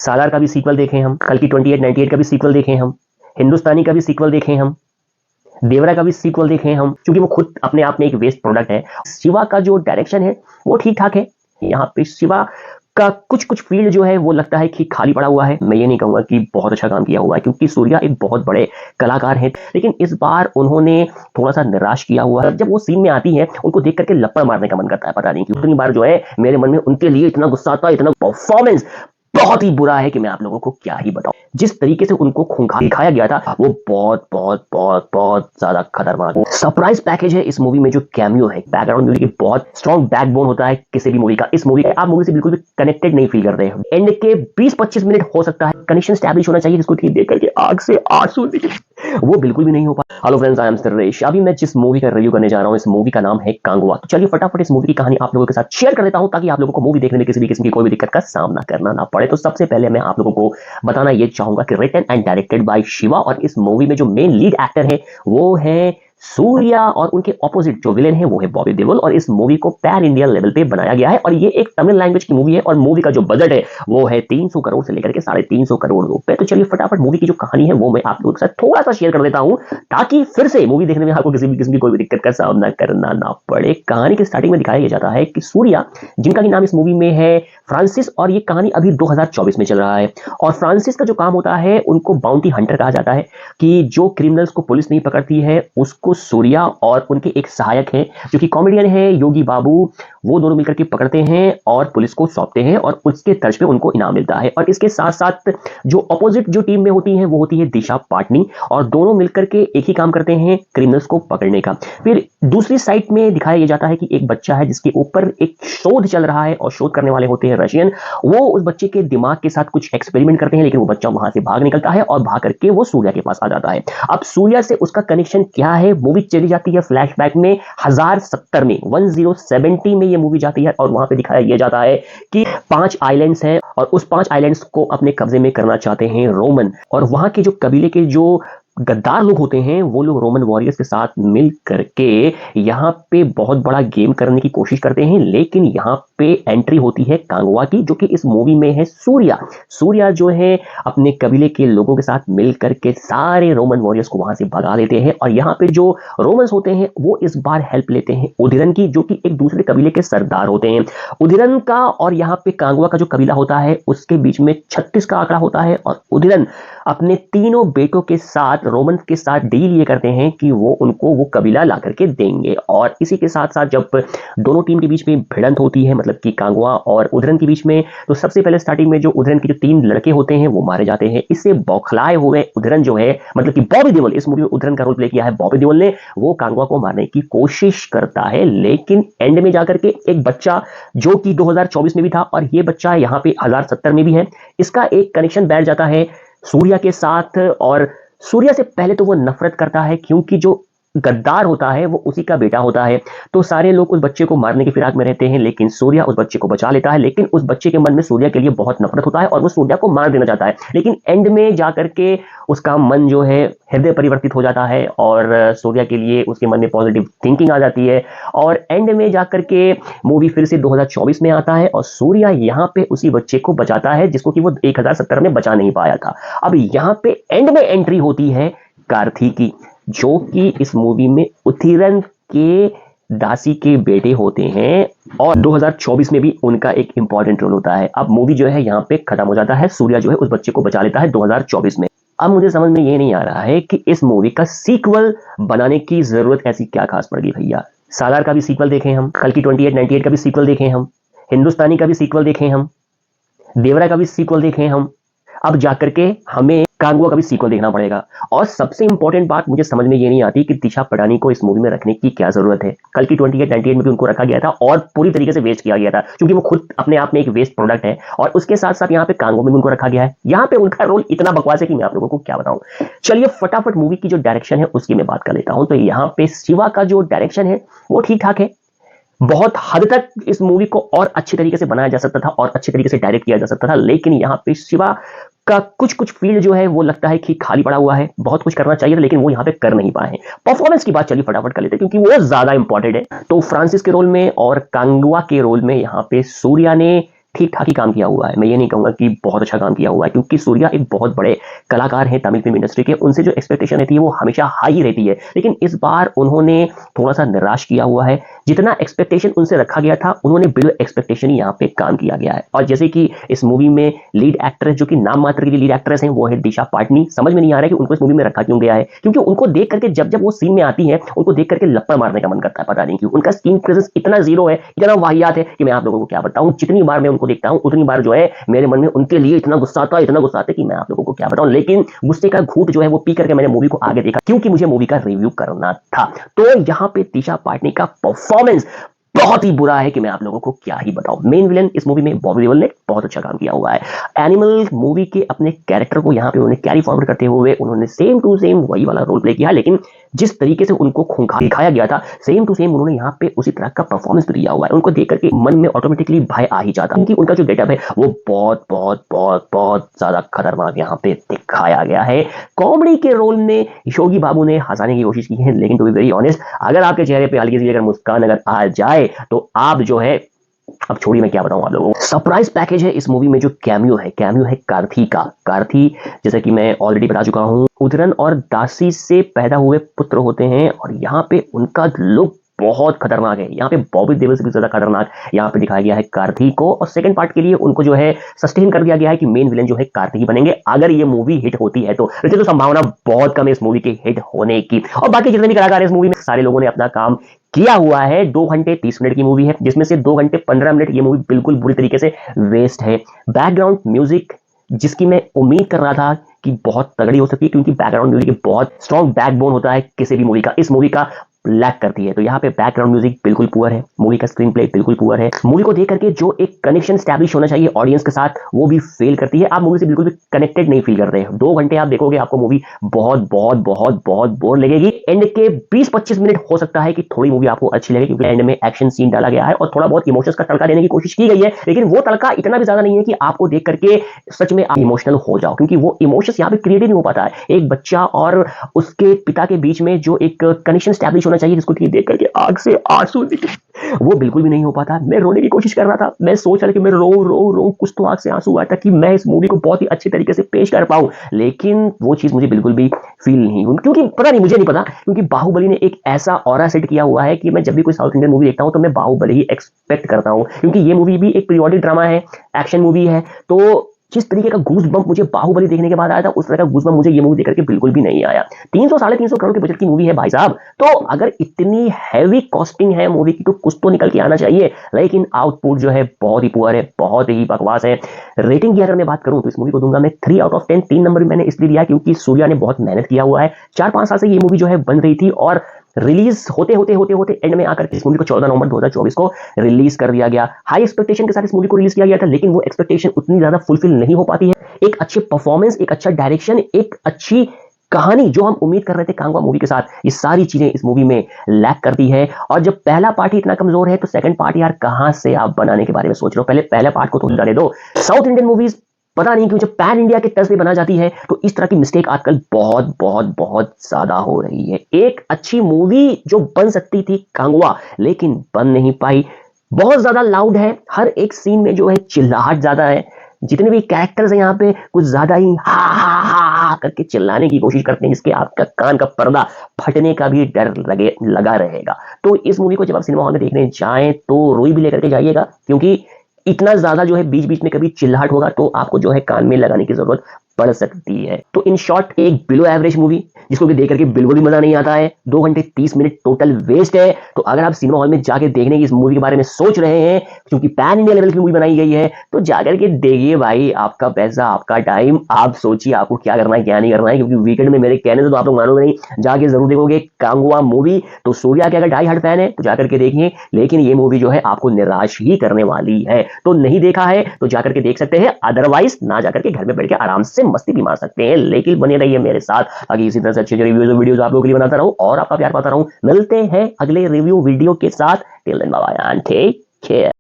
सालार का भी सीक्वल देखे हम, कल की 2898 का भी सीक्वल देखे हम, हिंदुस्तानी का भी सीक्वल देखे हम, देवरा का भी सीक्वल देखे हम, क्योंकि वो खुद अपने आप में एक वेस्ट प्रोडक्ट है। शिवा का जो डायरेक्शन है वो ठीक ठाक है। यहाँ पे शिवा का कुछ कुछ फील्ड जो है वो लगता है कि खाली पड़ा हुआ है। मैं ये नहीं कहूंगा कि बहुत अच्छा काम किया हुआ है, क्योंकि सूर्या एक बहुत बड़े कलाकार हैं, लेकिन इस बार उन्होंने थोड़ा सा निराश किया हुआ है। जब वो सीन में आती है उनको देख करके लपड़ मारने का मन करता है, पता नहीं क्यों। उतनी बार जो है मेरे मन में उनके लिए इतना गुस्सा आता है, इतना परफॉर्मेंस बहुत ही बुरा है कि मैं आप लोगों को क्या ही बताऊं। जिस तरीके से उनको खूंखार दिखाया गया था वो बहुत बहुत बहुत बहुत ज्यादा खतरनाक सरप्राइज पैकेज है। इस मूवी में जो कैमियो है, बैकग्राउंड म्यूजिक बहुत स्ट्रॉन्ग बैकबोन होता है किसी भी मूवी का। इस मूवी आप मूवी से बिल्कुल भी कनेक्टेड नहीं फील करते हैं। एंड के 20-25 मिनट हो सकता है कनेक्शन स्टैब्लिश होना चाहिए, जिसको देख करके आग से आंसू वो बिल्कुल भी नहीं हो पाया। Hello friends, I am Suresh. अभी मैं जिस मूवी का रिव्यू करने जा रहा हूं, इस मूवी का नाम है कांगवा। तो चलिए फटाफट इस मूवी की कहानी आप लोगों के साथ शेयर कर देता हूं, ताकि आप लोगों को मूवी देखने में किसी भी किस्म की कोई भी दिक्कत का सामना करना ना पड़े। तो सबसे पहले मैं आप लोगों को बताना ये चाहूंगा कि written and directed by Shiva, और इस मूवी में जो मेन लीड एक्टर है वो है सूर्या, और उनके ऑपोजिट जो विलेन है वो है बॉबी देओल। और इस मूवी को पैन इंडिया लेवल पे बनाया गया है, और ये एक तमिल लैंग्वेज की मूवी है, और मूवी का जो बजट है वो है 300 करोड़ से लेकर के 350 करोड़ रुपए। तो चलिए फटाफट मूवी की जो कहानी है वो मैं आप लोगों के साथ थोड़ा सा शेयर कर देता हूं, ताकि फिर से मूवी देखने में आपको किसी भी किस्म की कोई भी दिक्कत का सामना करना ना पड़े। कहानी के स्टार्टिंग में दिखाया जाता है कि सूर्या, जिनका की नाम इस मूवी में है फ्रांसिस, और ये कहानी अभी 2024 में चल रहा है। और फ्रांसिस का जो काम होता है, उनको बाउंटी हंटर कहा जाता है, कि जो क्रिमिनल्स को पुलिस नहीं पकड़ती है उसको सूर्या और उनके एक सहायक हैं जो कि कॉमेडियन है योगी बाबू, वो दोनों मिलकर के पकड़ते हैं और पुलिस को सौंपते हैं, और उसके तर्ज पे उनको इनाम मिलता है। और इसके साथ साथ जो अपोजिट जो टीम में होती है वो होती है दिशा पाटनी, और दोनों मिलकर के एक ही काम करते हैं, क्रिमिनल्स को पकड़ने का। फिर दूसरी साइड में दिखाया जाता है कि एक बच्चा है जिसके ऊपर एक शोध चल रहा है, और शोध करने वाले होते हैं रशियन। वो उस बच्चे के दिमाग के साथ कुछ एक्सपेरिमेंट करते हैं, लेकिन वो बच्चा वहां से भाग निकलता है, और भाग करके वो सूर्या के पास आ जाता है। अब सूर्या से उसका कनेक्शन क्या है, मूवी चली जाती है फ्लैशबैक में 1070 में, 1070 में ये मूवी जाती है, और वहां पे दिखाया यह जाता है कि 5 आइलैंड्स हैं, और उस 5 आइलैंड्स को अपने कब्जे में करना चाहते हैं रोमन। और वहां के जो कबीले के जो गद्दार लोग होते हैं वो लोग रोमन वॉरियर्स के साथ मिल करके यहाँ पे बहुत बड़ा गेम करने की कोशिश करते हैं। लेकिन यहाँ पे एंट्री होती है कांगवा की, जो कि इस मूवी में है सूर्या। सूर्या जो है अपने कबीले के लोगों के साथ मिल करके सारे रोमन वॉरियर्स को वहां से भगा देते हैं, और यहाँ पे जो रोमन्स होते हैं वो इस बार हेल्प लेते हैं उधिरन की, जो कि एक दूसरे कबीले के सरदार होते हैं। उधिरन का और यहाँ पे कांगवा का जो कबीला होता है उसके बीच में 36 का आंकड़ा होता है, और उधिरन अपने तीनों बेटों के साथ रोमन के साथ डील ये करते हैं कि वो उनको वो कबीला ला करके देंगे। और इसी के साथ साथ जब दोनों टीम के बीच में भिड़ंत होती है, मतलब कि कांगवा और उधिरन के बीच में, तो सबसे पहले स्टार्टिंग में जो उधिरन के जो 3 लड़के होते हैं वो मारे जाते हैं। इससे बौखलाए हुए उधिरन जो है, मतलब कि बॉबी देओल, इस मूवी में उधिरन का रोल प्ले किया है बॉबी देओल ने, वो कांगवा को मारने की कोशिश करता है। लेकिन एंड में जाकर के एक बच्चा जो कि 2024 में भी था, और ये बच्चा यहाँ पे 1070 में भी है, इसका एक कनेक्शन बैठ जाता है सूर्या के साथ। और सूर्या से पहले तो वो नफरत करता है, क्योंकि जो गद्दार होता है वो उसी का बेटा होता है। तो सारे लोग उस बच्चे को मारने की फिराक में रहते हैं, लेकिन सूर्या उस बच्चे को बचा लेता है। लेकिन उस बच्चे के मन में सूर्या के लिए बहुत नफरत होता है, और वो सूर्या को मार देना चाहता है। लेकिन एंड में जाकर के उसका मन जो है हृदय परिवर्तित हो जाता है, और सूर्या के लिए उसके मन में पॉजिटिव थिंकिंग आ जाती है। और एंड में जाकर के मूवी फिर से 2024 में आता है, और सूर्या यहाँ पे उसी बच्चे को बचाता है जिसको कि वो 1070 में बचा नहीं पाया था। अब यहाँ पे एंड में एंट्री होती है कार्थी की, जो कि इस मूवी में उथिरन के दासी के बेटे होते हैं, और 2024 में भी उनका एक इंपॉर्टेंट रोल होता है। अब मूवी जो है यहाँ पे खत्म हो जाता है, सूर्या जो है उस बच्चे को बचा लेता है 2024 में। अब मुझे समझ में ये नहीं आ रहा है कि इस मूवी का सीक्वल बनाने की जरूरत ऐसी क्या खास पड़ गई भैया। सालार का भी सीक्वल देखे हम, कल की 2898 का भी सीक्वल देखे हम, हिंदुस्तानी का भी सीक्वल देखे हम, देवरा का भी सीक्वल देखे हम, अब जाकर के हमें कांगवा का भी सीक्वल देखना पड़ेगा। और सबसे इंपॉर्टेंट बात मुझे समझ में ये नहीं आती कि दिशा पटानी को इस मूवी में रखने की क्या जरूरत है। कल की 2898 में भी उनको रखा गया था, और पूरी तरीके से वेस्ट किया गया था, क्योंकि वो खुद अपने आप में एक वेस्ट प्रोडक्ट है। और उसके साथ साथ यहाँ पे कांगवा में भी उनको रखा गया है। यहाँ पे उनका रोल इतना बकवास है कि मैं आप लोगों को क्या बताऊं। चलिए फटाफट मूवी की जो डायरेक्शन है उसकी मैं बात कर लेता हूं। तो यहाँ पे शिवा का जो डायरेक्शन है वो ठीक ठाक है। बहुत हद तक इस मूवी को और अच्छे तरीके से बनाया जा सकता था, और अच्छे तरीके से डायरेक्ट किया जा सकता था, लेकिन यहाँ पे शिवा का कुछ कुछ फील्ड जो है वो लगता है कि खाली पड़ा हुआ है। बहुत कुछ करना चाहिए था, लेकिन वो यहाँ पे कर नहीं पाए हैं। परफॉर्मेंस की बात चलिए फटाफट कर लेते हैं, क्योंकि वो ज्यादा इंपॉर्टेंट है। तो फ्रांसिस के रोल में और कांगवा के रोल में यहाँ पे सूर्या ने ठीक ठाक ही काम किया हुआ है, मैं ये नहीं कहूंगा कि बहुत अच्छा काम किया हुआ है, क्योंकि सूर्या एक बहुत बड़े कलाकार हैं तमिल फिल्म इंडस्ट्री के, उनसे जो एक्सपेक्टेशन रहती है वो हमेशा हाई रहती है। लेकिन इस बार उन्होंने थोड़ा सा निराश किया हुआ है। जितना एक्सपेक्टेशन उनसे रखा गया था उन्होंने बिलो एक्सपेक्टेशन ही यहाँ पे काम किया गया है। और जैसे कि इस मूवी में लीड एक्ट्रेस, जो कि नाम मात्र की लीड एक्ट्रेस हैं, वो है दिशा पाटनी। समझ में नहीं आ रहा है कि उनको इस मूवी में रखा क्यों गया है, क्योंकि उनको देख करके जब जब वो सीन में आती है उनको देख करके लप्पड़ मारने का मन करता है। पता नहीं क्यों उनका स्क्रीन प्रेजेंस इतना जीरो है, इतना वाहियात है कि मैं आप लोगों को क्या बताऊं। जितनी बार मैं उनको देखता हूं उतनी बार जो है मेरे मन में उनके लिए इतना गुस्सा आता है, इतना गुस्सा आता है कि मैं आप लोगों को क्या बताऊं। लेकिन गुस्से का घूंट जो है वो पी करके मैंने मूवी को आगे देखा, क्योंकि मुझे मूवी का रिव्यू करना था। तो यहाँ पे दिशा पाटनी का परफॉर्मेंस बहुत ही बुरा है कि मैं आप लोगों को क्या ही बताऊं। मेन विलेन इस मूवी में बॉबी देओल ने बहुत अच्छा काम किया हुआ है। एनिमल मूवी के अपने कैरेक्टर को यहाँ पे उन्होंने कैरी फॉरवर्ड करते हुए उन्होंने सेम टू सेम वही वाला रोल प्ले किया, लेकिन जिस तरीके से उनको खूंखार दिखाया गया था सेम टू सेम उन्होंने यहाँ पे उसी तरह का परफॉर्मेंस दिया हुआ है। उनको देख करके मन में ऑटोमेटिकली भय आ ही जाता, क्योंकि उनका जो गेटअप है वो बहुत बहुत बहुत बहुत ज्यादा खतरनाक यहाँ पे दिखाया गया है। कॉमेडी के रोल में योगी बाबू ने हंसाने की कोशिश की है, लेकिन टू बी वेरी ऑनेस्ट, अगर आपके चेहरे पे हल्की सी अगर मुस्कान अगर आ जाए तो आप जो है, अब छोड़िए मैं क्या बताऊं आप लोगों को। सरप्राइज पैकेज है इस मूवी में जो कैमियो है कार्थी का। कार्थी, जैसा कि मैं ऑलरेडी बता चुका हूं, उदरन और दासी से पैदा हुए पुत्र होते हैं, और यहाँ पे उनका लुक बहुत खतरनाक है। यहाँ पे बॉबी देओल से भी ज्यादा खतरनाक यहाँ पे दिखाया गया है कार्थी को। और सेकंड पार्ट के लिए उनको जो है सस्टेन कर दिया गया है कि मेन विलेन जो है कार्थी ही बनेंगे अगर ये मूवी हिट होती है तो। वैसे तो संभावना बहुत कम है इस मूवी के हिट होने की। और बाकी जितने भी कलाकार है इस मूवी में सारे लोगों ने अपना काम किया हुआ है। 2 घंटे 30 मिनट की मूवी है, जिसमें से 2 घंटे 15 मिनट ये मूवी बिल्कुल बुरी तरीके से वेस्ट है। बैकग्राउंड म्यूजिक जिसकी मैं उम्मीद कर रहा था कि बहुत तगड़ी हो सकती है, क्योंकि बैकग्राउंड म्यूजिक बहुत स्ट्रॉन्ग बैकबोन होता है किसी भी मूवी का, इस मूवी का लैक करती है। तो यहाँ पे बैकग्राउंड म्यूजिक बिल्कुल पुअर है, मूवी का स्क्रीन प्ले बिल्कुल पुअर है। मूवी को देख करके जो एक कनेक्शन स्टैब्लिश होना चाहिए ऑडियंस के साथ वो भी फेल करती है। आप मूवी से बिल्कुल भी कनेक्टेड नहीं फील करते हैं। 2 घंटे आप देखोगे आपको मूवी बहुत बहुत बहुत बहुत बोर लगेगी। एंड के 20-25 मिनट हो सकता है कि थोड़ी मूवी आपको अच्छी लगे, क्योंकि एंड में एक्शन सीन डाला गया है और थोड़ा बहुत इमोशंस का तड़का देने की कोशिश की गई है, लेकिन वो तड़का इतना भी ज्यादा नहीं है कि आपको देख करके सच में आप इमोशनल हो जाओ, क्योंकि वो इमोशंस यहाँ पे क्रिएट नहीं हो पाता है। एक बच्चा और उसके पिता के बीच में जो एक कनेक्शन स्टैब्लिश होना चाहिए जिसको देख करके आंख से आंसू वो बिल्कुल भी नहीं हो पाता। मैं रोने की कोशिश कर रहा था, मैं सोच रहा कि मैं रो कुछ तो आंख से आंसू आया था कि मैं इस मूवी को बहुत ही अच्छे तरीके से पेश कर पाऊं, लेकिन वो चीज मुझे बिल्कुल भी फील नहीं हुई। क्योंकि पता नहीं, मुझे नहीं पता, क्योंकि बाहुबली ने एक ऐसा ऑरा सेट किया हुआ है कि मैं जब भी कोई साउथ इंडियन मूवी देखता हूं तो मैं बाहुबली ही एक्सपेक्ट करता हूं, क्योंकि ये मूवी भी एक पीरियोडिक ड्रामा है, एक्शन मूवी है। तो जिस तरीके का गूज बम्प मुझे बाहुबली देखने के बाद आया था उस तरह का गूज बम्प मुझे ये मूवी देख करके बिल्कुल भी नहीं आया। 300-350 करोड़ के बजट की मूवी है भाई साहब, तो अगर इतनी हैवी कॉस्टिंग है मूवी की तो कुछ तो निकल के आना चाहिए, लेकिन आउटपुट जो है बहुत ही पुअर है, बहुत ही बकवास है। रेटिंग की अगर मैं बात करूं तो इस मूवी को दूंगा मैं 3 आउट ऑफ 10। 3 नंबर मैंने इसलिए दिया क्योंकि सूर्या ने बहुत मेहनत किया हुआ है। 4-5 साल से ये मूवी जो है बन रही थी और रिलीज होते एंड में आकर के इस मूवी को 14 नवंबर 2024 को रिलीज कर दिया गया। हाई एक्सपेक्टेशन के साथ इस मूवी को रिलीज किया गया था, लेकिन वो एक्सपेक्टेशन उतनी ज्यादा फुलफिल नहीं हो पाती है। एक अच्छे परफॉर्मेंस, एक अच्छा डायरेक्शन, एक अच्छी कहानी जो हम उम्मीद कर रहे थे कांगवा मूवी के साथ, ये सारी चीजें इस मूवी में लैक करती है। और जब पहला पार्ट ही इतना कमजोर है तो सेकंड पार्ट यार कहां से आप बनाने के बारे में सोच रहे हो? पहले पहला पार्ट को तो जाने दो। साउथ इंडियन मूवीज पता नहीं क्यों जब पैन इंडिया के तर्ज पे बना जाती है तो इस तरह की मिस्टेक आजकल बहुत बहुत बहुत ज्यादा हो रही है। एक अच्छी मूवी जो बन सकती थी कांगवा, लेकिन बन नहीं पाई। बहुत ज्यादा लाउड है, हर एक सीन में जो है चिल्लाहट ज्यादा है। जितने भी कैरेक्टर्स हैं यहाँ पे कुछ ज्यादा ही हा करके चिल्लाने की कोशिश करते हैं, जिसके आपका कान का पर्दा फटने का भी डर लगा रहेगा। तो इस मूवी को जब आप सिनेमा हॉल में देखने जाएं तो रोई भी लेकर के जाइएगा, क्योंकि इतना ज्यादा जो है बीच बीच में कभी चिल्लाहट होगा तो आपको जो है कान में लगाने की जरूरत पड़ सकती है। तो इन शॉर्ट एक बिलो एवरेज मूवी जिसको भी देख करके बिल्कुल भी मजा नहीं आता है। 2 घंटे 30 मिनट टोटल वेस्ट है। तो अगर आप सिनेमा हॉल में जाके देखने की इस मूवी के बारे में सोच रहे हैं, क्योंकि पैन इंडिया लेवल की मूवी बनाई गई है, तो जाकर के देखिए भाई, आपका पैसा आपका टाइम, आप सोचिए आपको क्या करना है क्या नहीं करना है। क्योंकि वीकेंड में मेरे कहने से तो आप लोग मानोगे नहीं, जाके जरूर देखोगे कांगवा मूवी। तो सूर्या के अगर डाई हार्ड फैन है तो जाकर के देखिए, लेकिन ये मूवी जो है आपको निराश ही करने वाली है। तो नहीं देखा है तो जाकर के देख सकते हैं, अदरवाइज ना जाकर के घर में बैठ के आराम से मस्ती भी मार सकते हैं। लेकिन बने रहिए मेरे साथ, ताकि इसी तरह से अच्छे रिव्यूज और वीडियोस आप लोगों के लिए बनाता रहूं और आपका प्यार पाता रहूं। मिलते हैं अगले रिव्यू वीडियो के साथ। Till then bye bye and take care.